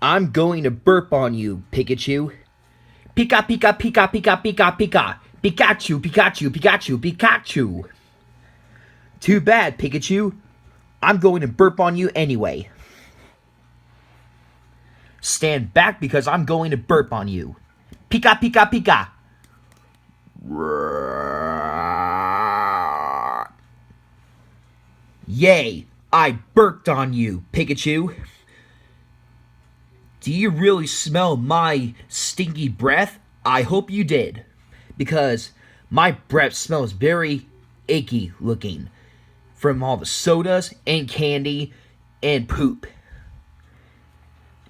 I'm going to burp on you, Pikachu. Pika, pika, pika, pika, pika, pika. Pikachu, Pikachu, Pikachu, Pikachu. Too bad, Pikachu. I'm going to burp on you anyway. Stand back because I'm going to burp on you. Pika, pika, pika. Yay! I burped on you, Pikachu. Do you really smell my stinky breath? I hope you did. Because my breath smells very icky looking from all the sodas and candy and poop.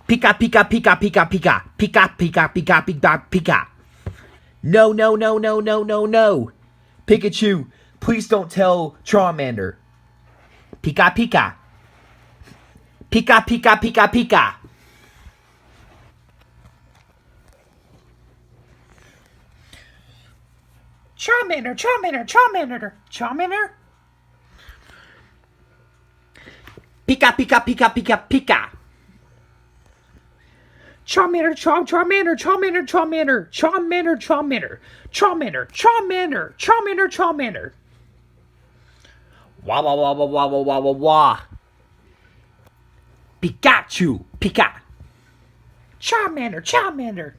Pika, pika, pika, pika, pika. Pika, pika, pika, pika, pika. No, no, no, no, no, no, no. Pikachu, please don't tell Charmander. Pika, pika. Pika, pika, pika, pika. Charmander, Charmander, Charmander, Charmander. Pika, pika, pika, pika, pika. Charmander, Charmander, Charmander, Charmander, Charmander, Charmander, Charmander, Charmander, Charmander, Charmander. Wah, wah, wah, wah, wah, wah, wah, wah, wah. Pikachu, pika. Charmander, Charmander.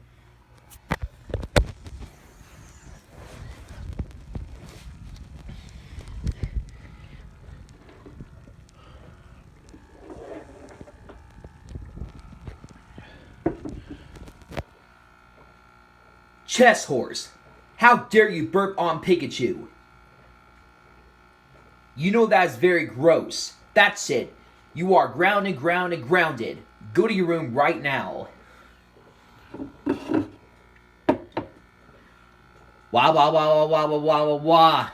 Chess horse. How dare you burp on Pikachu? You know that's very gross. That's it. You are grounded, grounded, grounded. Go to your room right now. Wah, wah, wah, wah, wah, wah, wah, wah.